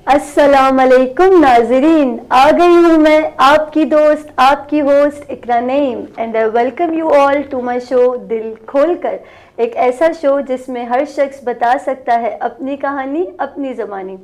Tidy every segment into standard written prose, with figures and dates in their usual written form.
अस्सलाम वालेकुम नाजरीन, आ गई हूँ मैं आपकी दोस्त आपकी host Iqra Naeem and I welcome you all to my show Dil Kholkar. एक ऐसा शो जिसमें हर शख्स बता सकता है अपनी कहानी अपनी ज़बानी।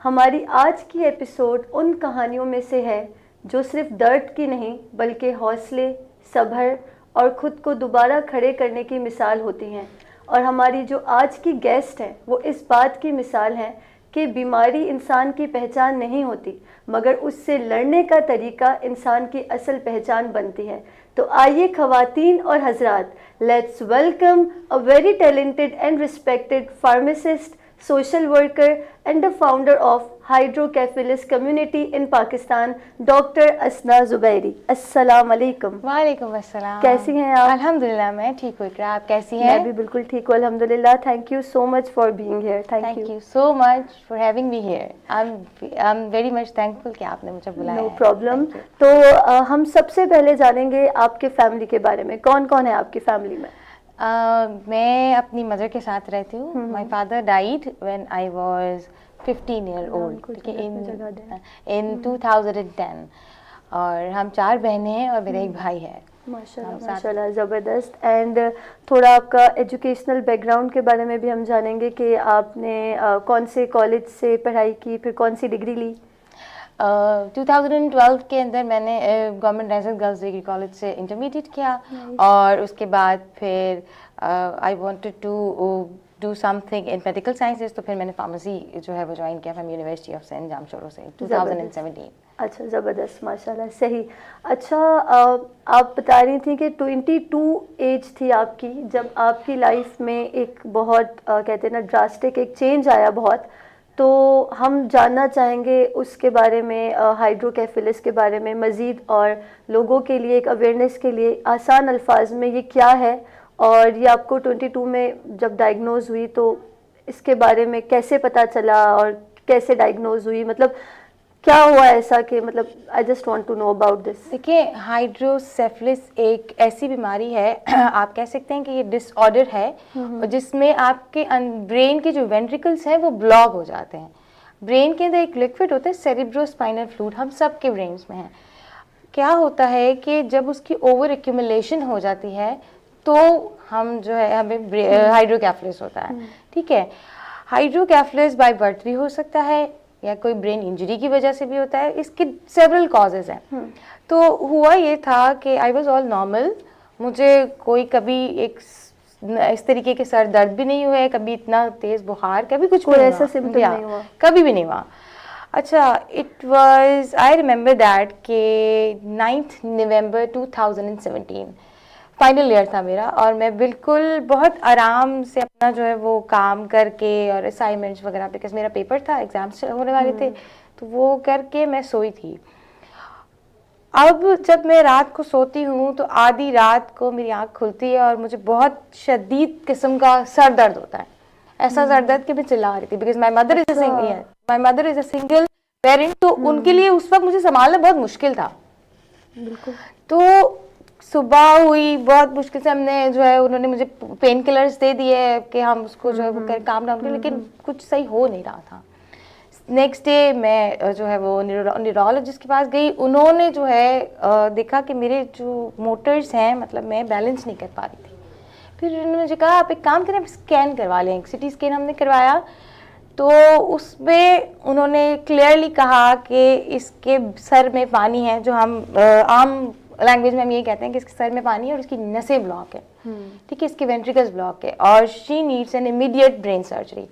हमारी आज की एपिसोड उन कहानियों में से है जो सिर्फ दर्द की नहीं बल्कि हौसले, सब्र और ख़ुद को दोबारा खड़े करने की मिसाल होती हैं। और हमारी जो आज की गेस्ट है वो इस बात की मिसाल है कि बीमारी इंसान की पहचान नहीं होती मगर उससे लड़ने का तरीका इंसान की असल पहचान बनती है। तो आइए ख़वातीन और हजरात, let's welcome a very talented and respected pharmacist, social worker and the founder of hydrocephalus community in Pakistan, doctor असना जुबैरी। अस्सलाम वालेकुम। वालेकुम अस्सलाम। कैसी हैं आप? अल्हम्दुलिल्लाह मैं ठीक हूँ। इकरा, आप कैसी हैं? मैं भी बिल्कुल ठीक हूँ अल्हम्दुलिल्लाह। Thank you so much for being here. Thank you so much for having me here. I am very much thankful कि आपने मुझे बुलाया। No problem. तो हम सबसे पहले जानेंगे आपके फैमिली के बारे में। कौन कौन है आपकी फैमिली में? मैं अपनी मदर के साथ रहती हूँ। My father died when I was 15 year old in 2010 और हम 4 बहनें हैं और मेरा एक भाई है। माशाल्लाह माशाल्लाह, ज़बरदस्त। एंड थोड़ा आपका एजुकेशनल बैकग्राउंड के बारे में भी हम जानेंगे कि आपने कौन से कॉलेज से पढ़ाई की, फिर कौन सी डिग्री ली? 2012 के अंदर मैंने government national girls degree college से इंटरमीडिएट किया और उसके बाद फिर I wanted to do something in medical sciences, तो फिर मैंने फार्मेसी जो है वो ज्वाइन किया from university of Sindh Jamshoro से 2017। अच्छा, ज़बरदस्त, माशाल्लाह, सही। अच्छा, आप बता रही थी कि 22 एज थी आपकी जब आपकी लाइफ में एक बहुत कहते हैं ना ड्रास्टिक एक चेंज आया बहुत। तो हम जानना चाहेंगे उसके बारे में, हाइड्रोकेफेलस के बारे में मज़ीद, और लोगों के लिए एक अवेयरनेस के लिए आसान अल्फाज में ये क्या है और ये आपको 22 में जब डायग्नोज हुई तो इसके बारे में कैसे पता चला और कैसे डायग्नोज हुई, मतलब क्या हुआ ऐसा कि मतलब I just want to know about this. देखिए, हाइड्रोसेफलिस एक ऐसी बीमारी है आप कह सकते हैं कि ये डिसऑर्डर है जिसमें आपके ब्रेन के जो वेंट्रिकल्स हैं वो ब्लॉक हो जाते हैं। ब्रेन के अंदर एक लिक्विड होता है सेरिब्रोस्पाइनल फ्लूइड, हम सब के ब्रेन्स में है। क्या होता है कि जब उसकी ओवर एक्यूमुलेशन हो जाती है तो हम जो है हमें हाइड्रोकेफलिस होता है। ठीक है, हाइड्रोकेफलिस बाय बर्थ भी हो सकता है या कोई ब्रेन इंजरी की वजह से भी होता है। इसके सेवरल कॉजेज हैं। तो हुआ ये था कि आई वाज ऑल नॉर्मल, मुझे कोई कभी इस तरीके के सर दर्द भी नहीं हुए, कभी इतना तेज बुखार, कभी कुछ भी ऐसा सिम्पटम नहीं हुआ, कभी भी नहीं हुआ। अच्छा, it was I remember that के 9 नवंबर 2017 फाइनल ईयर था मेरा और मैं बिल्कुल बहुत आराम से अपना जो है वो काम करके और असाइनमेंट्स वगैरह, बिकॉज मेरा पेपर था, एग्जाम्स होने वाले थे, तो वो करके मैं सोई थी। अब जब मैं रात को सोती हूँ तो आधी रात को मेरी आँख खुलती है और मुझे बहुत शदीद किस्म का सर दर्द होता है। ऐसा सर दर्द कि मैं चिल्ला रही थी, because my mother is a single parent, तो उनके लिए उस वक्त मुझे संभालना बहुत मुश्किल था। बिल्कुल। तो सुबह हुई, बहुत मुश्किल से हमने जो है उन्होंने मुझे पेन किलर्स दे दिए कि हम उसको जो है वो कर काम डाउन करें, लेकिन कुछ सही हो नहीं रहा था। नेक्स्ट डे मैं जो है वो न्यूरोलॉजिस्ट के पास गई। उन्होंने जो है देखा कि मेरे जो मोटर्स हैं, मतलब मैं बैलेंस नहीं कर पा रही थी। फिर उन्होंने मुझे कहा आप एक काम करें, आप स्कैन करवा लें। सिटी स्कैन हमने करवाया तो उसमें उन्होंने क्लियरली कहा कि इसके सर में पानी है, जो हम आम लैंग्वेज में हम ये कहते हैं कि इसके सर में पानी है और इसकी नसें ब्लॉक है। ठीक है, इसके वेंट्रिकल्स ब्लॉक है और she needs an immediate brain surgery.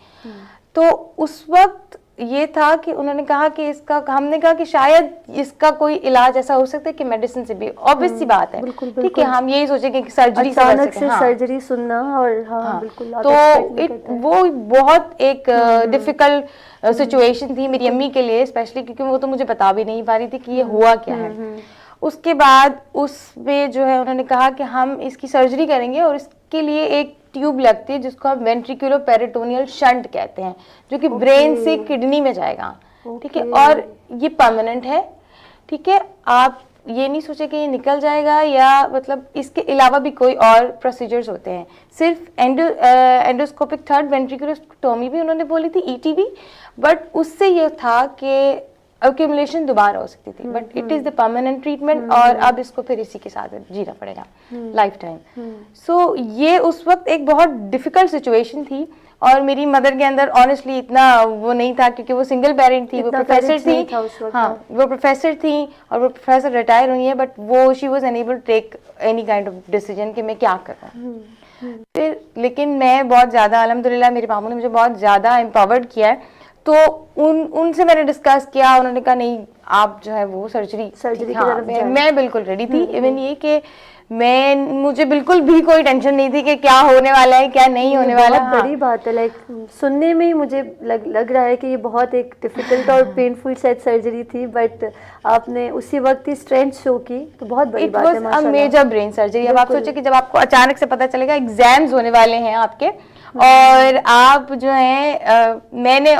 तो उस वक्त ये था कि उन्होंने कहा कि इसका, हमने कहा कि शायद इसका कोई इलाज ऐसा हो सकता है कि मेडिसिन से भी, ऑब्वियस सी बात है। ठीक है, हम यही सोचेंगे कि सर्जरी अचानक से सर्जरी सुनना और हाँ बिल्कुल, तो वो बहुत एक डिफिकल्ट सिचुएशन थी मेरी अम्मी के लिए स्पेशली, क्योंकि वो तो मुझे बता भी नहीं पा रही थी कि ये हुआ क्या है। उसके बाद उसमें जो है उन्होंने कहा कि हम इसकी सर्जरी करेंगे और इसके लिए एक ट्यूब लगती है जिसको हम वेंट्रिकुलर पेरिटोनियल शंट कहते हैं, जो कि ब्रेन से किडनी में जाएगा। ठीक है, और ये परमानेंट है। ठीक है, आप ये नहीं सोचा कि ये निकल जाएगा या मतलब इसके अलावा भी कोई और प्रोसीजर्स होते हैं। सिर्फ एंडोस्कोपिक थर्ड वेंट्रिकुलरटोमी भी उन्होंने बोली थी, ईटीवी, बट उससे ये था कि एक्यूमुलेशन दोबारा हो सकती थी, but it is the permanent treatment और अब इसको फिर इसी के साथ जीना पड़ेगा लाइफ टाइम। सो ये उस वक्त एक बहुत डिफिकल्ट सिचुएशन थी और मेरी मदर के अंदर ऑनेस्टली इतना वो नहीं था क्योंकि वो सिंगल पेरेंट थी, वो प्रोफेसर थी, हाँ वो प्रोफेसर थी और वो प्रोफेसर रिटायर हुई है, बट वो she was unable to take any kind of decision कि मैं क्या कर रहा हूँ। फिर लेकिन मैं बहुत ज़्यादा अल्हम्दुलिल्लाह मेरे मामू ने मुझे बहुत ज़्यादा एम्पावर्ड किया है, तो उनसे मैंने डिस्कस किया, उन्होंने कहा नहीं आप जो है वो सर्जरी की तरफ मैं बिल्कुल रेडी थी। इवन ये कि मुझे बिल्कुल भी कोई टेंशन नहीं थी कि क्या होने वाला है क्या नहीं होने वाला। बहुत बड़ी बात है, लाइक सुनने में ही मुझे लग रहा है कि ये बहुत एक डिफिकल्ट और पेनफुल शायद सर्जरी थी, बट आपने उसी वक्त ही स्ट्रेंथ शो की, तो बहुत बड़ी बात है माशाल्लाह। Major brain surgery. अब आप सोचिए कि जब आपको अचानक से पता चलेगा एग्जाम्स होने वाले हैं आपके और आप जो है मैंने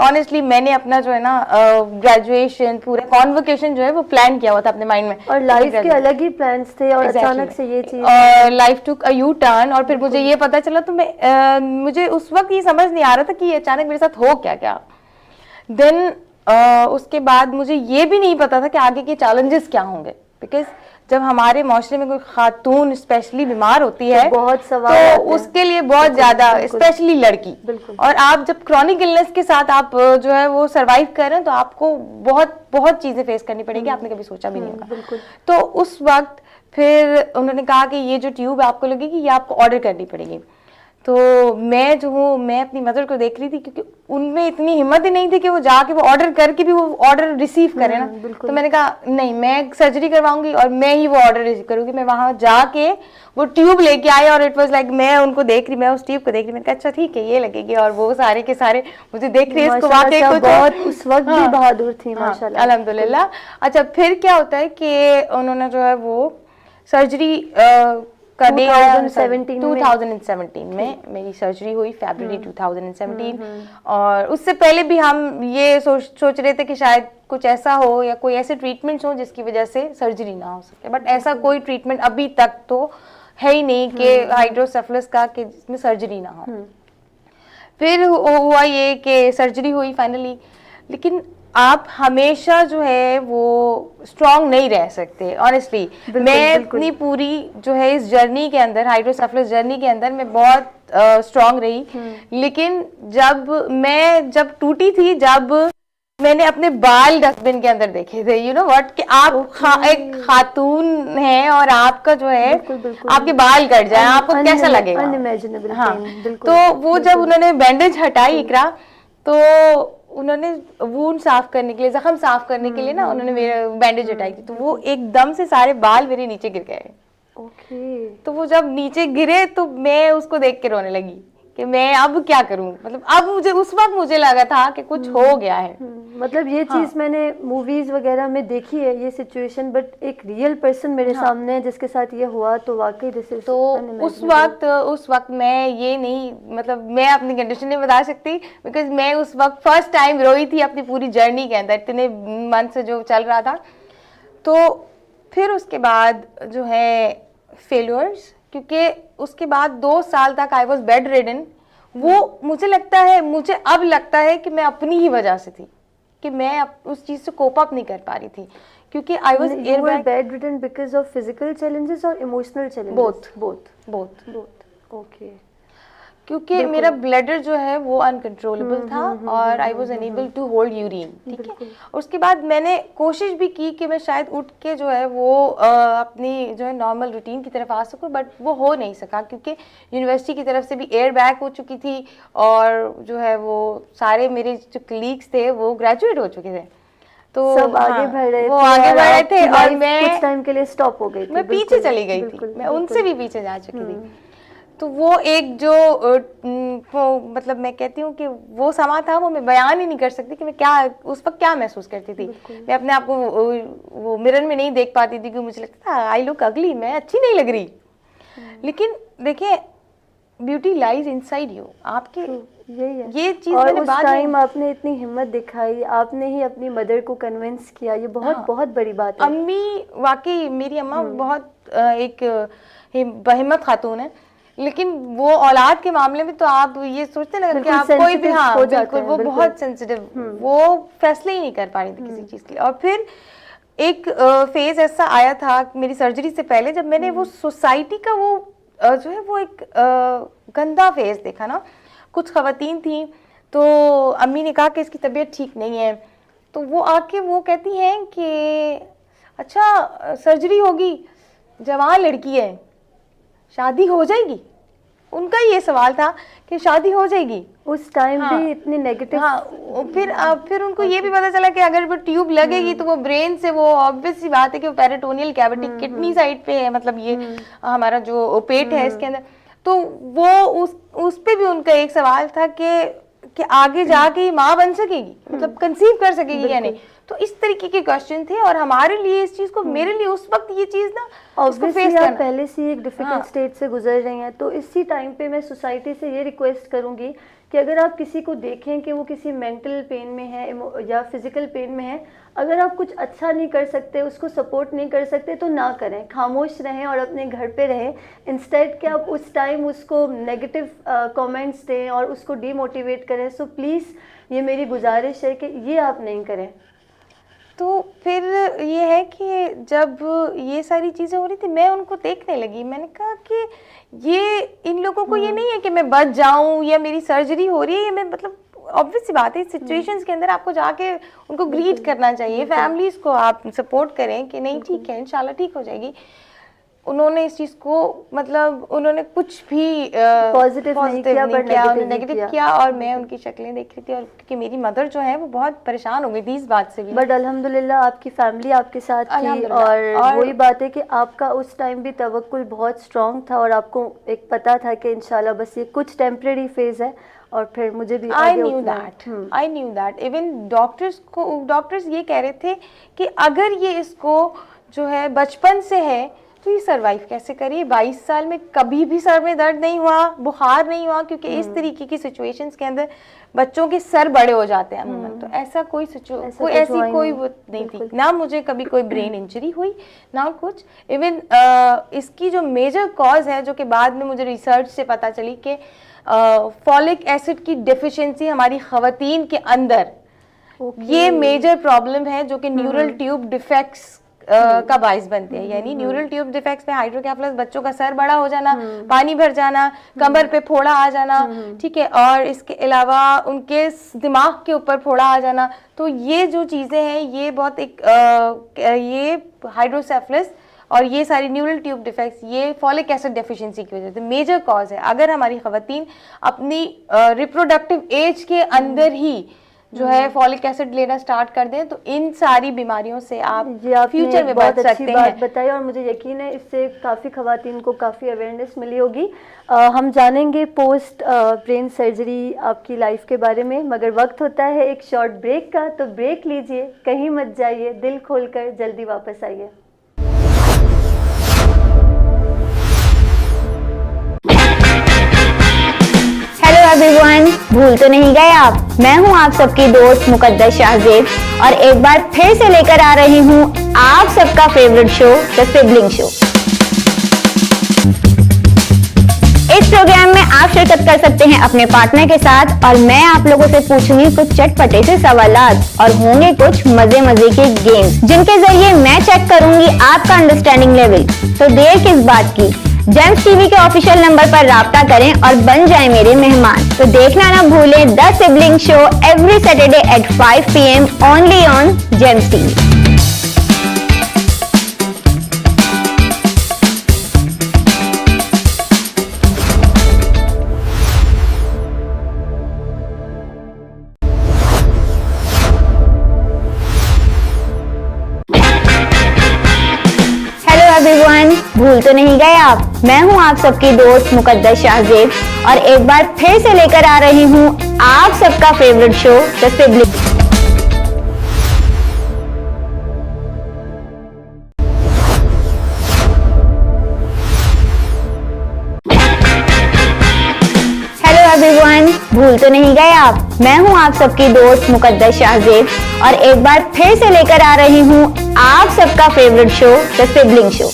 अपना जो है ना ग्रेजुएशन पूरा कॉन्वोकेशन जो है वो प्लान किया हुआ था अपने माइंड में, और लाइफ के अलग ही प्लान्स थे और अचानक से ये चीज और लाइफ टुक अ यू टर्न। और फिर मुझे ये पता चला तो मुझे उस वक्त ये समझ नहीं आ रहा था कि ये अचानक मेरे साथ हो क्या। देन उसके बाद मुझे ये भी नहीं पता था कि आगे के चैलेंजेस क्या होंगे, बिकॉज जब हमारे माशरे में कोई खातून स्पेशली बीमार होती है तो बहुत सवाल तो उसके लिए बहुत ज्यादा, स्पेशली लड़की, और आप जब क्रॉनिक इलनेस के साथ आप जो है वो सरवाइव कर रहे हैं तो आपको बहुत बहुत चीजें फेस करनी पड़ेगी, आपने कभी सोचा भी नहीं होगा। तो उस वक्त फिर उन्होंने कहा कि ये जो ट्यूब आपको लगेगी ये आपको ऑर्डर करनी पड़ेगी। तो मैं जो हूँ मैं अपनी मदर को देख रही थी क्योंकि उनमें इतनी हिम्मत ही नहीं थी कि वो जाके वो ऑर्डर करके भी वो ऑर्डर रिसीव करे ना। तो मैंने कहा नहीं, मैं सर्जरी करवाऊंगी और मैं ही वो ऑर्डर रिसीव करूंगी। मैं वहां जाके वो ट्यूब लेके आई और इट वाज लाइक मैं उनको देख रही, मैं उस ट्यूब को देख रही, मैंने कहा अच्छा ठीक है ये लगेगी, और वो सारे के सारे मुझे देख रही है इसको वाकई कुछ बहुत उस वक्त भी बहादुर थी माशाल्लाह अल्हम्दुलिल्लाह। अच्छा फिर क्या होता है कि उन्होंने जो है वो सर्जरी 2017 में मेरी सर्जरी हुई, फरवरी 2017। और उससे पहले भी हम ये सोच रहे थे कि शायद कुछ ऐसा हो या कोई ऐसे ट्रीटमेंट्स हो जिसकी वजह से सर्जरी ना हो सके, बट ऐसा कोई ट्रीटमेंट अभी तक तो है ही नहीं कि हाइड्रोसेफलस का कि जिसमें सर्जरी ना हो। फिर हुआ ये कि सर्जरी हुई फाइनली, लेकिन आप हमेशा जो है वो स्ट्रांग नहीं रह सकते ऑनेस्टली। मैं इतनी पूरी जो है इस जर्नी के अंदर, हाइड्रोसेफलस जर्नी के अंदर मैं बहुत स्ट्रांग रही, लेकिन जब टूटी थी, जब मैंने अपने बाल डस्टबिन के अंदर देखे थे, यू नो व्हाट, कि आप एक खातून हैं और आपका जो है आपके बाल कट जाए, आपको कैसा लगेगा? हाँ, तो वो जब उन्होंने बैंडेज हटाई इकरा, तो उन्होंने वूंड साफ करने के लिए, जख्म साफ करने के लिए ना उन्होंने मेरे बैंडेज हटाई थी, तो वो एकदम से सारे बाल मेरे नीचे गिर गए। तो वो जब नीचे गिरे तो मैं उसको देख के रोने लगी कि मैं अब क्या करूं, मतलब अब उस वक्त मुझे लगा था कि कुछ हो गया है। मतलब ये चीज मैंने मूवीज वगैरह में देखी है ये सिचुएशन, बट एक रियल पर्सन मेरे सामने है जिसके साथ ये हुआ, तो वाकई दिस इज तो उस वक्त मैं ये नहीं, मतलब मैं अपनी कंडीशन नहीं बता सकती, बिकॉज मैं उस वक्त फर्स्ट टाइम रोई थी अपनी पूरी जर्नी के अंदर, इतने मंथ से जो चल रहा था। तो फिर उसके बाद जो है फेल्योर्स, क्योंकि उसके बाद 2 साल तक आई वॉज बेड रिडन। वो मुझे अब लगता है कि मैं अपनी ही वजह से थी, कि मैं उस चीज से कोप अप नहीं कर पा रही थी, क्योंकि I was bedridden because of physical challenges और इमोशनल चैलेंजेस, बोथ। ओके, क्योंकि मेरा ब्लडर जो है वो अनकंट्रोलेबल था और I was unable to hold urine, ठीक है। उसके बाद मैंने कोशिश भी की कि मैं शायद उठ के जो है वो अपनी जो है नॉर्मल रूटीन की तरफ आ सकूं, बट वो हो नहीं सका क्योंकि यूनिवर्सिटी की तरफ से भी एयर बैग हो चुकी थी और जो है वो सारे मेरे जो कलीग्स थे वो ग्रेजुएट हो चुके थे, तो सब आगे बढ़ रहे थे और मैं कुछ टाइम के लिए स्टॉप हो गई थी, मैं पीछे चली गई थी, मैं उनसे भी पीछे जा चुकी थी। तो वो एक जो मतलब मैं कहती हूँ कि वो समा था, वो मैं बयान ही नहीं कर सकती कि मैं क्या उस वक्त क्या महसूस करती थी। मैं अपने आप को वो मिरर में नहीं देख पाती थी, क्योंकि मुझे लगता था आई लुक अगली, मैं अच्छी नहीं लग रही। लेकिन देखिए, ब्यूटी लाइज इनसाइड यू, आपके यही है। ये चीज और मैंने उस बाद टाइम में आपने इतनी हिम्मत दिखाई, आपने ही अपनी मदर को कन्विंस किया, ये बहुत हाँ। बहुत बड़ी बात है। अम्मी वाकई मेरी अम्मा बहुत एक बहिम्मत खातून है, लेकिन वो औलाद के मामले में तो आप ये सोचते ना कि बिल्कुल आप कोई भी, sensitive हाँ हो जाते बिल्कुल, हैं, वो बिल्कुल। बहुत सेंसिटिव, वो फैसले ही नहीं कर पा रही थी किसी चीज के लिए। और फिर एक फेज ऐसा आया था मेरी सर्जरी से पहले, जब मैंने वो सोसाइटी का वो जो है वो एक गंदा फेज देखा ना। कुछ खवातीन थी, तो अम्मी ने कहा कि इसकी तबीयत ठीक नहीं है, तो वो आके वो कहती हैं कि अच्छा सर्जरी होगी, जवान लड़की है, शादी हो जाएगी। उनका ये सवाल था कि शादी हो जाएगी। उस टाइम हाँ, भी इतनी नेगेटिव। हाँ, फिर उनको ये भी पता चला कि अगर वो ट्यूब लगेगी तो वो ब्रेन से, वो ऑब्वियस सी बात है कि वो पेरिटोनियल कैविटी किडनी साइड पे है, मतलब ये हमारा जो पेट है इसके अंदर, तो वो उस पे भी उनका एक सवाल था कि आगे जाके माँ बन सकेगी, मतलब कंसीव कर सकेगी या नहीं। तो इस तरीके के क्वेश्चन थे, और हमारे लिए इस चीज को, मेरे लिए उस वक्त ये चीज ना ऑब्वियसली आप पहले से एक डिफिकल्ट स्टेज से गुजर रही हैं, तो इसी टाइम पे मैं सोसाइटी से ये रिक्वेस्ट करूंगी कि अगर आप किसी को देखें कि वो किसी मेंटल पेन में है या फिजिकल पेन में है, अगर आप कुछ अच्छा नहीं कर सकते, उसको सपोर्ट नहीं कर सकते, तो ना करें, खामोश रहें और अपने घर पे रहें, इंस्टेड कि आप उस टाइम उसको नेगेटिव कमेंट्स दें और उसको डीमोटिवेट करें। सो प्लीज़ ये मेरी गुजारिश है कि ये आप नहीं करें। तो फिर ये है कि जब ये सारी चीज़ें हो रही थी, मैं उनको देखने लगी, मैंने कहा कि ये इन लोगों को ये नहीं है कि मैं बच जाऊं या मेरी सर्जरी हो रही है, ये मैं, मतलब ऑब्वियस सी बात है, सिचुएशंस के अंदर आपको जाके उनको ग्रीट करना चाहिए, फैमिलीज को आप सपोर्ट करें कि नहीं ठीक है, इंशाल्लाह ठीक हो जाएगी। उन्होंने इस चीज़ को, मतलब उन्होंने कुछ भी पॉजिटिव नहीं किया, पर नेगेटिव किया, और मैं उनकी शक्लें देख रही थी, और क्योंकि मेरी मदर जो है वो बहुत परेशान हो गई थी इस बात से भी। बट अल्हम्दुलिल्लाह आपकी फैमिली आपके साथ थी, और वही बात है कि आपका उस टाइम भी तवक्कुल बहुत स्ट्रांग था, और आपको एक पता था कि इंशाल्लाह बस ये कुछ टेम्परेरी फेज है, और फिर मुझे भी I knew that even doctors ये कह रहे थे कि अगर ये इसको जो है बचपन से है तो ये सरवाइव कैसे करिए, 22 साल में कभी भी सर में दर्द नहीं हुआ, बुखार नहीं हुआ, क्योंकि इस तरीके की सिचुएशंस के अंदर बच्चों के सर बड़े हो जाते हैं अमूमन। तो ऐसा कोई ऐसी कोई वो नहीं थी, ना मुझे कभी कोई ब्रेन इंजरी हुई ना कुछ। इवन इसकी जो मेजर कॉज है, जो कि बाद में मुझे रिसर्च से पता चली कि फॉलिक एसिड की डेफिशिएंसी हमारी खवातीन के अंदर ये मेजर प्रॉब्लम है, जो कि न्यूरल ट्यूब डिफेक्ट्स का बाइस बनते हैं। यानी न्यूरल ट्यूब डिफेक्ट्स में हाइड्रोकेफलस, बच्चों का सर बड़ा हो जाना, पानी भर जाना, कमर पे फोड़ा आ जाना, ठीक है, और इसके अलावा उनके दिमाग के ऊपर फोड़ा आ जाना। तो ये जो चीज़ें हैं, ये बहुत ये हाइड्रोसेफलस और ये सारी न्यूरल ट्यूब डिफेक्ट्स, ये फॉलिक एसिड डेफिशिएंसी की वजह से मेजर कॉज है। अगर हमारी खवातीन अपनी रिप्रोडक्टिव एज के अंदर ही जो है फॉलिक एसिड लेना स्टार्ट कर दें, तो इन सारी बीमारियों से आप फ्यूचर में बच सकते हैं। बात बताई, और मुझे यकीन है इससे काफ़ी खवातीन को काफ़ी अवेयरनेस मिली होगी। हम जानेंगे पोस्ट ब्रेन सर्जरी आपकी लाइफ के बारे में, मगर वक्त होता है एक शॉर्ट ब्रेक का, तो ब्रेक लीजिए, कहीं मत जाइए, दिल खोलकर जल्दी वापस आइए। हेलो एवरीवन, भूल तो नहीं गए आप? मैं हूं आप सबकी दोस्त मुकद्दस शाहजेब, और एक बार फिर से लेकर आ रही हूं आप सबका favourite show, the sibling show. इस प्रोग्राम में आप शिरकत कर सकते हैं अपने पार्टनर के साथ, और मैं आप लोगों से पूछूंगी कुछ चटपटे से सवालात, और होंगे कुछ मजे मजे के गेम्स, जिनके जरिए मैं चेक करूंगी आपका अंडरस्टैंडिंग लेवल। तो देर किस बात की, जेम्स टीवी के ऑफिशियल नंबर पर राब्ता करें और बन जाएं मेरे मेहमान। तो देखना ना भूलें the sibling show every Saturday at 5 PM only on Gems TV. Everyone, भूल तो नहीं गए आप? मैं हूं आप सबकी दोस्त मुकद्दस शाहजेब, और एक बार फिर से लेकर आ रही हूं आप सबका favourite show, the sibling. Hello everyone, भूल तो नहीं गए आप। मैं हूं आप सबकी दोस्त मुकद्दस शाहजेब और एक बार फिर से लेकर आ रही हूं आप सबका favourite show the sibling show.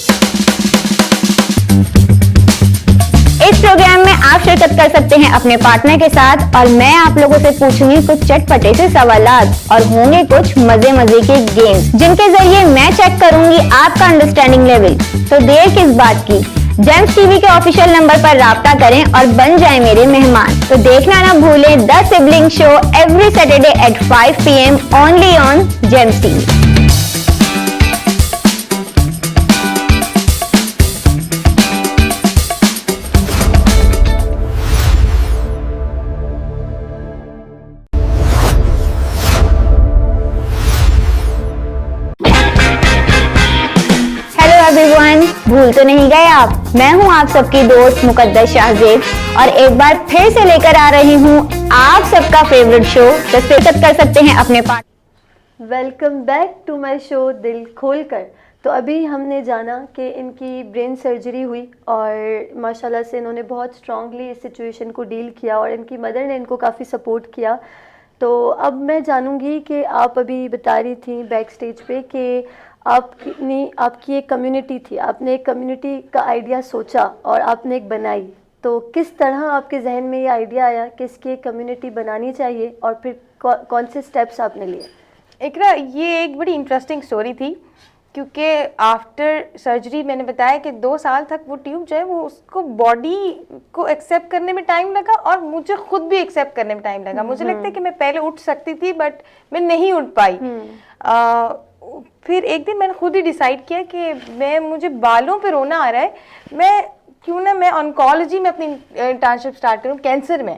इस प्रोग्राम में आप शिरकत कर सकते हैं अपने पार्टनर के साथ और मैं आप लोगों से पूछूंगी कुछ चटपटे से सवालात और होंगे कुछ मजे मजे के गेम्स जिनके जरिए मैं चेक करूंगी आपका अंडरस्टैंडिंग लेवल। तो देर किस बात की, जेम्स टीवी के ऑफिशियल नंबर पर राब्ता करें और बन जाएं मेरे मेहमान। तो देखना ना भूलें the sibling show every Saturday at 5 PM only on Gems TV. Everyone, भूल तो नहीं गए आप। मैं हूं आप सबकी दोस्त मुकद्दस शाहजेब और एक बार फिर से लेकर आ रही हूं आप सबका फेवरेट शो द शिरकत कर सकते हैं अपने part. Welcome back to my show Dil Kholkar. तो अभी हमने जाना कि इनकी ब्रेन सर्जरी हुई और माशाल्लाह से इन्होंने बहुत स्ट्रांगली इस सिचुएशन को डील किया और इनकी मदर ने इनको काफ़ी सपोर्ट किया। तो अब मैं जानूंगी कि आप अभी बता रही थी बैक स्टेज पे कि आपकी एक कम्युनिटी थी, आपने एक कम्युनिटी का आइडिया सोचा और आपने एक बनाई। तो किस तरह आपके जहन में ये आइडिया आया कि इसकी एक कम्युनिटी बनानी चाहिए और फिर कौन से स्टेप्स आपने लिए? इकरा, ये एक बड़ी इंटरेस्टिंग स्टोरी थी क्योंकि आफ्टर सर्जरी मैंने बताया कि 2 साल तक वो ट्यूब जो है वो उसको बॉडी को एक्सेप्ट करने में टाइम लगा और मुझे खुद भी एक्सेप्ट करने में टाइम लगा। मुझे लगता है कि मैं पहले उठ सकती थी बट मैं नहीं उठ पाई। फिर एक दिन मैंने खुद ही डिसाइड किया कि मुझे बालों पे रोना आ रहा है, मैं ऑन्कोलॉजी में अपनी इंटर्नशिप स्टार्ट करूं, कैंसर में।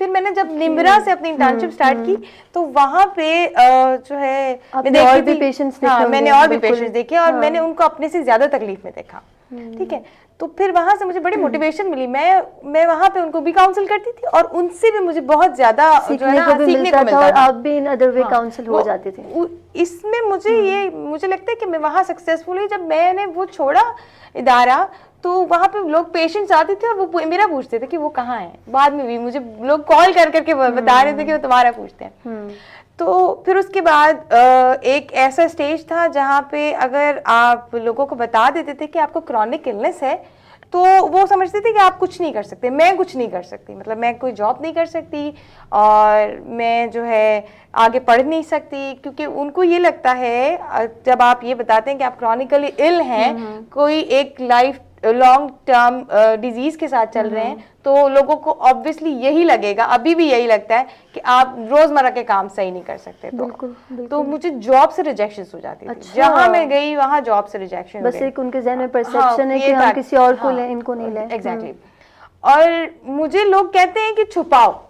फिर मैंने जब निम्रा से अपनी इंटर्नशिप स्टार्ट की तो वहां पे जो है मैंने और भी पेशेंट्स देखे और मैंने उनको अपने से ज्यादा तकलीफ में देखा। ठीक है, तो फिर वहां से मुझे बड़ी मोटिवेशन मिली। मैं वहां पे उनको भी काउंसिल करती थी और उनसे भी मुझे बहुत ज्यादा सीखने को मिलता था और आप भी इन अदर वे काउंसिल हो जाते थे। इसमें मुझे लगता है कि मैं वहां सक्सेसफुल हुई। जब मैंने वो छोड़ा इदारा तो वहां पे लोग पेशेंट्स आते थे और वो मेरा पूछते थे कि वो कहाँ है। बाद में भी मुझे लोग कॉल कर करके बता रहे थे कि वो तुम्हारा पूछते हैं। तो फिर उसके बाद एक ऐसा स्टेज था जहाँ पे अगर आप लोगों को बता देते थे कि आपको क्रॉनिक इलनेस है तो वो समझते थे कि आप कुछ नहीं कर सकते। मैं कुछ नहीं कर सकती, मतलब मैं कोई जॉब नहीं कर सकती और मैं जो है आगे पढ़ नहीं सकती, क्योंकि उनको ये लगता है जब आप ये बताते हैं कि आप क्रॉनिकली इल हैं, कोई एक लाइफ लॉन्ग टर्म डिजीज के साथ चल रहे हैं, तो लोगों को ऑब्वियसली यही लगेगा, अभी भी यही लगता है कि आप रोजमर्रा के काम सही नहीं कर सकते। तो मुझे जॉब से रिजेक्शन हो जाती थी। जहां मैं गई वहां जॉब से रिजेक्शन। बस एक उनके जहन में परसेप्शन है कि हम किसी और को लें, इनको नहीं लें। एग्जैक्टली। और मुझे लोग कहते हैं कि छुपाओ,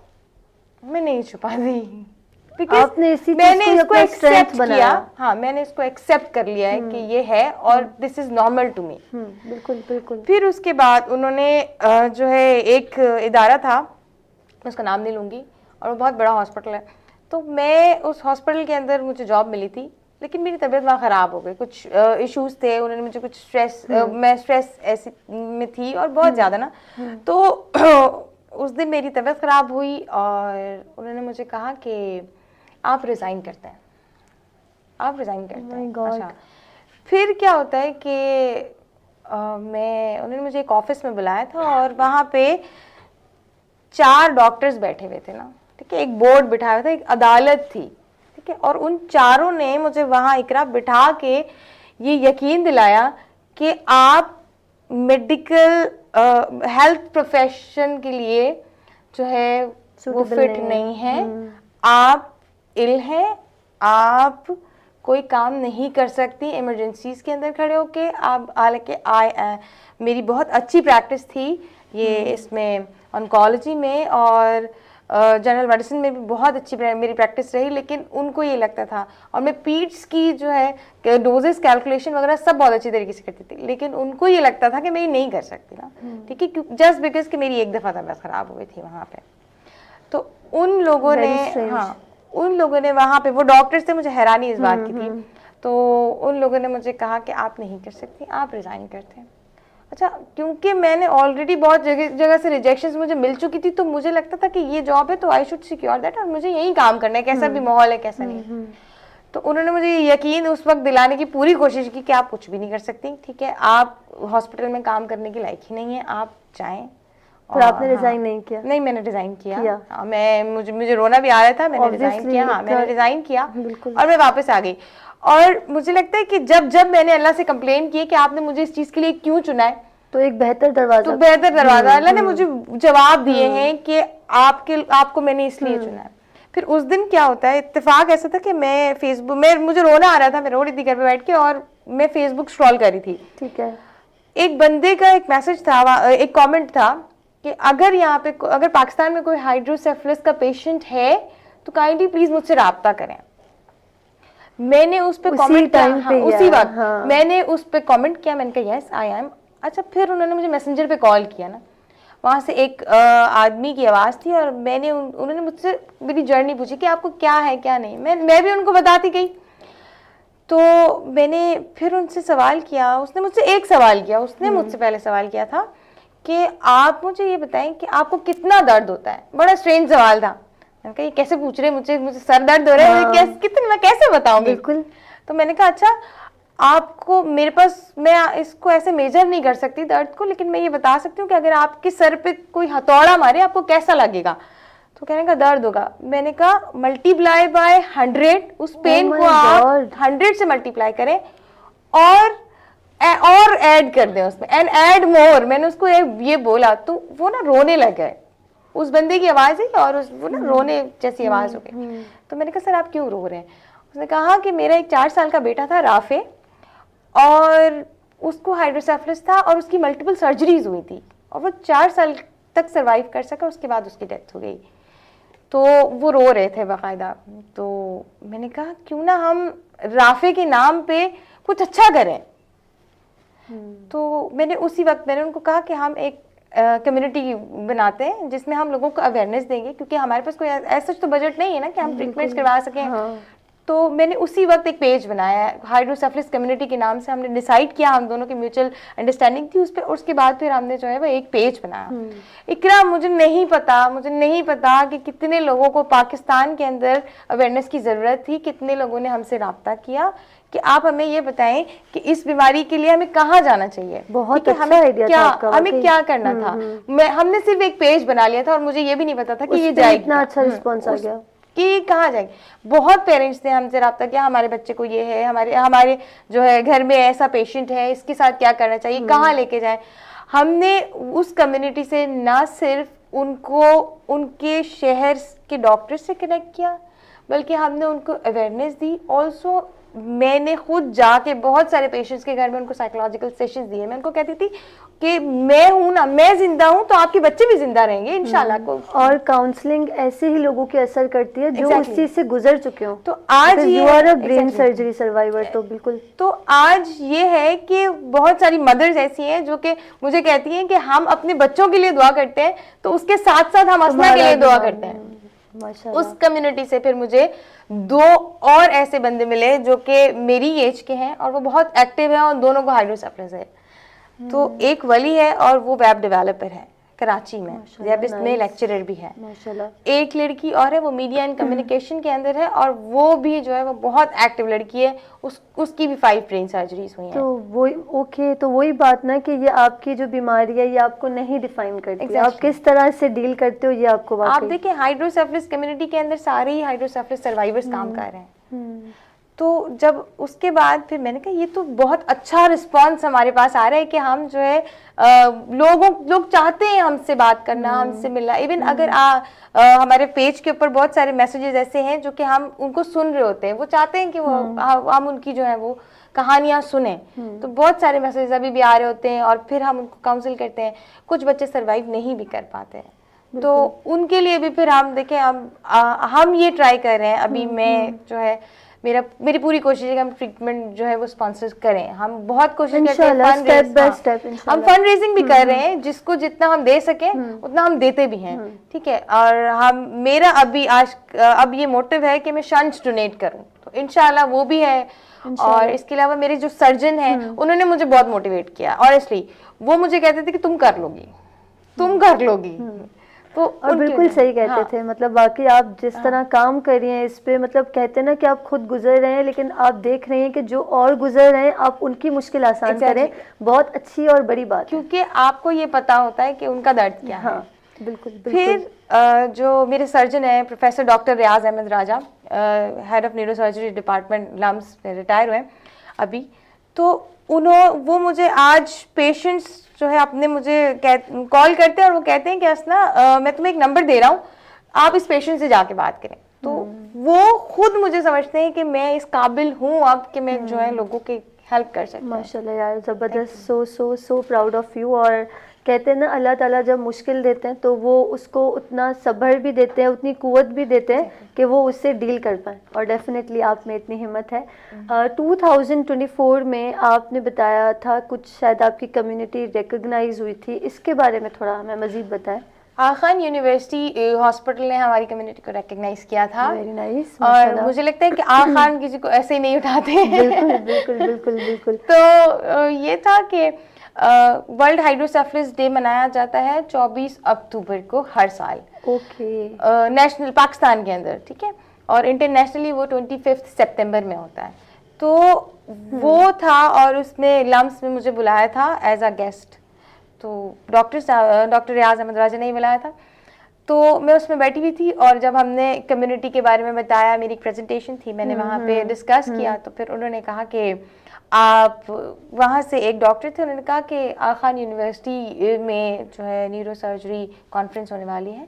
मैं नहीं छुपाती। आपने मैंने इसको एक्सेप्ट किया। हाँ, मैंने इसको एक्सेप्ट कर लिया है कि ये है और this is normal to me. बिल्कुल बिल्कुल। फिर उसके बाद उन्होंने जो है एक इदारा था, मैं उसका नाम नहीं लूंगी, और वो बहुत बड़ा हॉस्पिटल है। तो मैं उस हॉस्पिटल के अंदर मुझे जॉब मिली थी, लेकिन मेरी तबीयत वहाँ ख़राब हो गई। कुछ इश्यूज थे, उन्होंने मुझे कुछ स्ट्रेस, मैं स्ट्रेस ऐसी में थी और बहुत ज़्यादा ना, तो उस दिन मेरी तबीयत ख़राब हुई और उन्होंने मुझे कहा कि आप रिज़ाइन करते हैं, आप रिज़ाइन करते हैं। अच्छा, फिर क्या होता है कि उन्होंने मुझे एक ऑफिस में बुलाया था और वहाँ पे 4 डॉक्टर्स बैठे हुए थे ना, ठीक है, एक बोर्ड बिठाया हुआ था, एक अदालत थी, ठीक है, और उन चारों ने मुझे वहाँ इकरा बिठा के ये यकीन दिलाया कि आप मेडिकल हेल्थ प्रोफेशन के लिए जो है वो फिट नहीं है, आप इल हैं, आप कोई काम नहीं कर सकती इमरजेंसीज के अंदर खड़े होके। आप हालांकि मेरी बहुत अच्छी प्रैक्टिस थी ये इसमें ऑन्कोलॉजी में और जनरल मेडिसिन में भी बहुत अच्छी मेरी प्रैक्टिस रही, लेकिन उनको ये लगता था, और मैं पीट्स की जो है डोजेस कैलकुलेशन वगैरह सब बहुत अच्छी तरीके से करती थी, लेकिन उनको ये लगता था कि मैं ये नहीं कर सकती ना, ठीक है, जस्ट बिकॉज कि मेरी एक दफ़ा तबीयत ख़राब हो गई थी वहाँ पे। तो उन लोगों ने, हाँ, उन लोगों ने वहाँ पे, वो डॉक्टर्स थे, मुझे हैरानी इस बात की थी, तो उन लोगों ने मुझे कहा कि आप नहीं कर सकती, आप रिज़ाइन करते हैं। अच्छा, क्योंकि मैंने ऑलरेडी बहुत जगह से रिजेक्शंस मुझे मिल चुकी थी, तो मुझे लगता था कि ये जॉब है तो आई शुड सिक्योर दैट, और मुझे यही काम करना है, कैसा भी माहौल है कैसा नहीं। तो उन्होंने मुझे यकीन उस वक्त दिलाने की पूरी कोशिश की कि आप कुछ भी नहीं कर सकती, ठीक है, आप हॉस्पिटल में काम करने के लायक ही नहीं है, आप जाएं। पर आपने रिजाइन नहीं किया? नहीं, मैंने रिजाइन किया। हाँ, मुझे रोना भी आ रहा था, मैंने रिजाइन किया। हाँ, मैंने रिजाइन किया और मैं वापस आ गई। और मुझे लगता है कि जब मैंने अल्लाह से कंप्लेन की कि आपने मुझे इस चीज के लिए क्यों चुना है, तो एक बेहतर दरवाजा अल्लाह ने मुझे जवाब दिए हैं कि आपको मैंने इसलिए चुना है। फिर उस दिन क्या होता है, इत्तेफाक ऐसा था कि मैं फेसबुक में, मुझे रोना आ रहा था, मैं रो रही थी घर पे बैठ के, और मैं फेसबुक स्क्रॉल कर रही थी। ठीक है। एक बंदे का एक मैसेज था, एक कमेंट था कि अगर पाकिस्तान में कोई हाइड्रोसेफलस का पेशेंट है तो काइंडली प्लीज मुझसे राब्ता करें। मैंने उस पे कमेंट किया, उसी वक्त मैंने उस पे कमेंट किया, मैंने कहा यस आई एम। अच्छा, फिर उन्होंने मुझे मैसेंजर पे कॉल किया ना, वहाँ से एक आदमी की आवाज़ थी, और उन्होंने मुझसे मेरी जर्नी पूछी कि आपको क्या है क्या नहीं। मैं भी उनको बताती गई। तो मैंने फिर उनसे सवाल किया, उसने मुझसे एक सवाल किया, उसने मुझसे पहले सवाल किया था कि आप मुझे ये बताएं कि आपको कितना दर्द होता है। बड़ा स्ट्रेंज सवाल था। मैंने कहा ये कैसे पूछ रहे हैं मुझे सर दर्द हो रहा है, कितना मैं कैसे बताऊं। बिल्कुल। तो मैंने कहा अच्छा, आपको मेरे पास, मैं इसको ऐसे मेजर नहीं कर सकती दर्द को, लेकिन मैं ये बता सकती हूँ कि अगर आपके सर पे कोई हथौड़ा मारे आपको कैसा लगेगा। तो कहने का दर्द होगा। मैंने कहा मल्टीप्लाई बाय 100, उस पेन को आप 100 से मल्टीप्लाई करें और ऐड कर दें उसमें, एंड ऐड मोर। मैंने उसको ये बोला तो वो ना रोने लग गए। उस बंदे की आवाज है और वो ना रोने जैसी आवाज हो गई। तो मैंने कहा सर आप क्यों रो रहे हैं? उसने कहा कि मेरा एक 4 साल का बेटा था राफे, और उसको हाइड्रोसेफलस था और उसकी मल्टीपल सर्जरीज हुई थी, और वो 4 साल तक सरवाइव कर सका, उसके बाद उसकी डेथ हो गई। तो वो रो रहे थे बाकायदा। तो मैंने कहा क्यों ना हम राफे के नाम पे कुछ अच्छा करें। तो मैंने उसी वक्त उनको कहा कि हम एक कम्युनिटी बनाते हैं जिसमें हम लोगों को अवेयरनेस देंगे, क्योंकि हमारे पास कोई ऐसा तो बजट नहीं है ना कि हम ट्रीटमेंट्स करवा सकें। हाँ। तो मैंने उसी वक्त एक पेज बनाया हाइड्रोसेफलस कम्युनिटी के नाम से। हमने डिसाइड किया, हम दोनों की म्यूचुअल अंडरस्टैंडिंग थी उस पर। उसके बाद फिर हमने जो है वो एक पेज बनाया। इकरा, मुझे नहीं पता कि कितने लोगों को पाकिस्तान के अंदर अवेयरनेस की ज़रूरत थी। कितने लोगों ने हमसे रब्ता किया कि आप हमें ये बताएं कि इस बीमारी के लिए हमें कहाँ जाना चाहिए, बहुत अच्छा आइडिया था आपका, हमें क्या करना था। हमने सिर्फ एक पेज बना लिया था और मुझे ये भी नहीं पता था कि ये जाएगी, इतना अच्छा रिस्पॉन्स आ गया कि कहाँ जाएगी। बहुत पेरेंट्स ने हमसे रब्ता किया, हमारे बच्चे को ये है, हमारे जो है घर में ऐसा पेशेंट है, इसके साथ क्या करना चाहिए, कहाँ लेके जाए। हमने उस कम्युनिटी से ना सिर्फ उनको उनके शहर के डॉक्टर से कनेक्ट किया, बल्कि हमने उनको अवेयरनेस दी। ऑल्सो मैंने खुद जाके बहुत सारे पेशेंट्स के घर में उनको साइकोलॉजिकल सेशंस दिए। मैं उनको कहती थी कि मैं हूं ना, मैं जिंदा हूं तो आपके बच्चे भी जिंदा रहेंगे इंशाल्लाह को। और काउंसलिंग ऐसे ही लोगों की असर करती है जो उस चीज से गुजर चुके हो। तो आज you are a brain surgery survivor, तो बिल्कुल। तो आज ये है कि बहुत सारी मदर्स ऐसी हैं जो कि मुझे कहती हैं कि हम अपने बच्चों के लिए दुआ करते हैं, तो उसके साथ साथ हम असना के लिए दुआ करते हैं। उस कम्युनिटी से फिर मुझे 2 और ऐसे बंदे मिले जो कि मेरी एज के हैं और वो बहुत एक्टिव है, और दोनों को हाइड्रोसेफलस है। तो एक वली है और वो वेब डेवलपर है कराची में, जैबिस्ट में लेक्चरर भी है। एक लड़की और है, वो मीडिया एंड कम्युनिकेशन के अंदर है, और वो भी जो है वो बहुत एक्टिव लड़की है। उसकी भी 5 ब्रेन सर्जरीज हुई हैं। तो वही बात ना कि ये आपकी जो बीमारी है ये आपको नहीं डिफाइन करती। आप किस तरह से डील करते हो ये आपको आप देखिए, हाइड्रोसेफलस कम्युनिटी के अंदर सारे ही हाइड्रोसेफलस सर्वाइवर्स काम कर रहे हैं। तो जब उसके बाद फिर मैंने कहा ये तो बहुत अच्छा रिस्पांस हमारे पास आ रहा है कि हम जो है लोग चाहते हैं हमसे बात करना, हमसे मिलना। इवन अगर हमारे पेज के ऊपर बहुत सारे मैसेजेस ऐसे हैं जो कि हम उनको सुन रहे होते हैं, वो चाहते हैं कि हम उनकी जो है वो कहानियां सुने। तो बहुत सारे मैसेजेस अभी भी आ रहे होते हैं, और फिर हम उनको काउंसिल करते हैं। कुछ बच्चे सर्वाइव नहीं भी कर पाते हैं, तो उनके लिए भी फिर हम देखें, हम ये ट्राई कर रहे हैं अभी। मैं जो है मेरी पूरी कोशिश है कि हम ट्रीटमेंट जो है वो स्पॉन्सर करें। हम बहुत कोशिश करते हैं, स्टेप बाय स्टेप हम फंड रेजिंग भी कर रहे हैं, जिसको जितना हम दे सकें उतना हम देते भी हैं, ठीक है। और मेरा अब ये मोटिव है कि मैं शंट्स डोनेट करूं। तो इंशाल्लाह वो भी है। और इसके अलावा मेरे जो सर्जन हैं उन्होंने मुझे बहुत मोटिवेट किया ऑनेस्टली। वो मुझे कहते थे कि तुम कर लोगी, तुम कर लोगी। तो और बिल्कुल सही कहते थे, मतलब बाकी आप जिस तरह काम कर रही हैं इस पे, मतलब कहते हैं ना कि आप खुद गुजर रहे हैं लेकिन आप देख रहे हैं कि जो और गुजर रहे हैं आप उनकी मुश्किल आसान करें, बहुत अच्छी और बड़ी बात है। क्योंकि आपको ये पता होता है कि उनका दर्द क्या है। बिल्कुल। फिर जो मेरे सर्जन है professor doctor Riaz Ahmed Raja, head of neurosurgery department LUMS, retire हुए अभी, तो वो मुझे आज पेशेंट्स जो है अपने मुझे कॉल करते हैं और वो कहते हैं कि असना मैं तुम्हें एक नंबर दे रहा हूँ, आप इस पेशेंट से जाके बात करें। तो वो खुद मुझे समझते हैं कि मैं इस काबिल हूँ अब कि मैं जो है लोगों की हेल्प कर सकती हूँ। माशाल्लाह यार, ज़बरदस्त। So proud of you. और कहते हैं ना अल्लाह ताला जब मुश्किल देते हैं तो वो उसको उतना सब्र भी देते हैं, उतनी कुव्वत भी देते हैं कि वो उससे डील कर पाए, और डेफिनेटली आप में इतनी हिम्मत है। 2024 में आपने बताया था कुछ शायद आपकी कम्युनिटी रिकग्नाइज हुई थी, इसके बारे में थोड़ा हमें मज़ीद बताएं। आखान यूनिवर्सिटी हॉस्पिटल ने हमारी कम्युनिटी को रिकग्नाइज किया था। Very nice. और मुझे लगता है कि आखान किसी को ऐसे ही नहीं उठाते हैं। बिल्कुल बिल्कुल बिल्कुल बिल्कुल। तो ये था कि वर्ल्ड हाइड्रोसेफलिस डे मनाया जाता है 24 अक्टूबर को हर साल। ओके। नेशनल पाकिस्तान के अंदर, ठीक है, और इंटरनेशनली वो 25 सितंबर में होता है। तो वो था और उसमें लम्स में मुझे बुलाया था एज अ गेस्ट। तो डॉक्टर रियाज अहमद राजा ने ही बुलाया था। तो मैं उसमें बैठी हुई थी और जब हमने कम्युनिटी के बारे में बताया, मेरी एक प्रेजेंटेशन थी, मैंने वहाँ पे डिस्कस किया, तो फिर उन्होंने कहा कि आप वहाँ से एक डॉक्टर थे, उन्होंने कहा कि आखान यूनिवर्सिटी में जो है न्यूरो सर्जरी कॉन्फ्रेंस होने वाली है,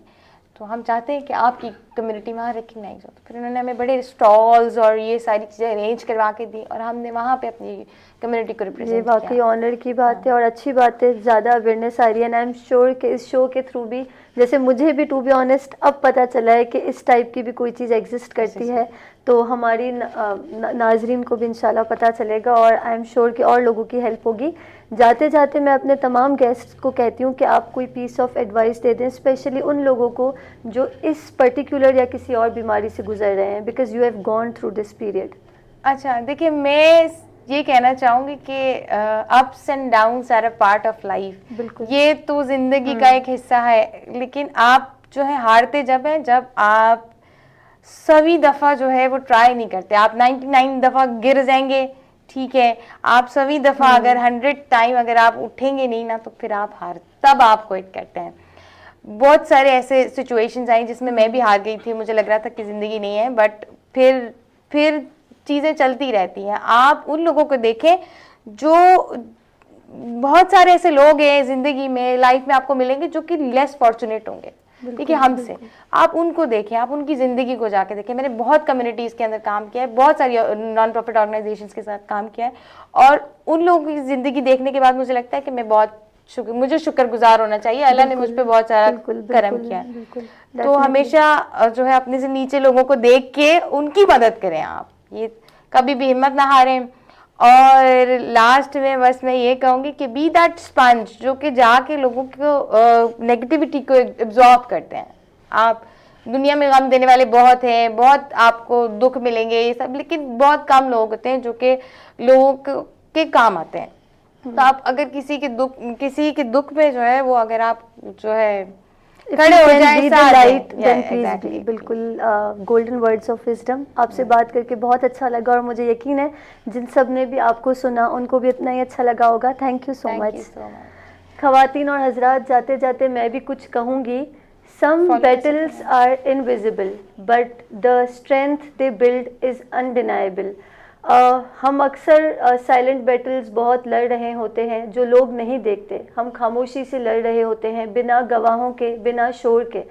तो हम चाहते हैं कि आपकी कम्युनिटी वहाँ रिकग्नाइज हो। तो फिर उन्होंने हमें बड़े स्टॉल्स और ये सारी चीज़ें अरेंज करवा के दी और हमने वहाँ पे अपनी कम्युनिटी को रिप्रेजेंट किया। ये वाकई ऑनर की बात है और अच्छी बात है, ज़्यादा अवेयरनेस आ रही है। एंड आई एम श्योर कि इस शो के थ्रू भी, जैसे मुझे भी टू बी ऑनेस्ट अब पता चला है कि इस टाइप की भी कोई चीज़ एग्जिस्ट करती है, तो हमारी नाजरीन को भी इंशाल्लाह पता चलेगा और आई एम श्योर कि और लोगों की हेल्प होगी। जाते जाते मैं अपने तमाम गेस्ट्स को कहती हूँ कि आप कोई पीस ऑफ एडवाइस दे दें, स्पेशली उन लोगों को जो इस पर्टिकुलर या किसी और बीमारी से गुजर रहे हैं, because you have gone through this period. अच्छा, देखिए मैं ये कहना चाहूँगी कि ups and downs are a part of life. बिल्कुल, ये तो जिंदगी का एक हिस्सा है, लेकिन आप जो है हारते जब हैं जब आप सभी दफ़ा जो है वो ट्राई नहीं करते। आप 99 दफ़ा गिर जाएंगे, ठीक है, आप सभी दफ़ा अगर 100 टाइम अगर आप उठेंगे नहीं ना, तो फिर आप तब आप क्विट करते हैं। बहुत सारे ऐसे सिचुएशंस आई जिसमें मैं भी हार गई थी, मुझे लग रहा था कि ज़िंदगी नहीं है, बट फिर चीज़ें चलती रहती हैं। आप उन लोगों को देखें जो, बहुत सारे ऐसे लोग हैं ज़िंदगी में, लाइफ में आपको मिलेंगे जो कि लेस फॉर्चुनेट होंगे, ठीक है, हमसे। आप उनको देखें, आप उनकी ज़िंदगी को जाके देखें। मैंने बहुत कम्युनिटीज़ के अंदर काम किया है, बहुत सारी नॉन प्रॉफिट ऑर्गेनाइजेशंस के साथ काम किया है, और उन लोगों की ज़िंदगी देखने के बाद मुझे लगता है कि मैं बहुत मुझे शुक्रगुजार होना चाहिए। अल्लाह ने मुझ पे बहुत सारा करम किया है। तो हमेशा जो है अपने से नीचे लोगों को देख के उनकी मदद करें आप, ये कभी भी हिम्मत ना हारें। और लास्ट में बस मैं ये कहूँगी कि बी दैट स्पंज जो कि जाके लोगों को नेगेटिविटी को एब्जॉर्ब करते हैं। आप दुनिया में गम देने वाले बहुत हैं, बहुत आपको दुख मिलेंगे ये सब, लेकिन बहुत कम लोग होते हैं जो कि लोगों के काम आते हैं। तो आप अगर किसी के दुख में जो है वो अगर आप जो है खड़े हो जाएं, लाइट देन प्लीज बी। बिल्कुल, गोल्डन वर्ड्स ऑफ विजडम। आपसे बात करके बहुत अच्छा लगा और मुझे यकीन है जिन सब ने भी आपको सुना उनको भी इतना ही अच्छा लगा होगा। Thank you so much. खवातीन और हजरात, जाते जाते मैं भी कुछ कहूँगी। Some battles are invisible, but the strength they build is undeniable. हम अक्सर साइलेंट बैटल्स बहुत लड़ रहे होते हैं जो लोग नहीं देखते। हम खामोशी से लड़ रहे होते हैं, बिना गवाहों के, बिना शोर के।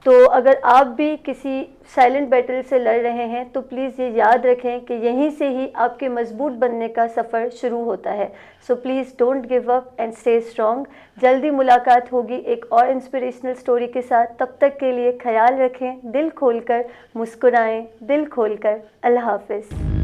तो अगर आप भी किसी साइलेंट बैटल से लड़ रहे हैं तो प्लीज़ ये याद रखें कि यहीं से ही आपके मजबूत बनने का सफ़र शुरू होता है। So please don't give up and stay strong. जल्दी मुलाकात होगी एक और इंस्पिरेशनल स्टोरी के साथ। तब तक के लिए ख्याल रखें, दिल खोलकर मुस्कुराएं, दिल खोलकर। अल्लाह हाफिज़।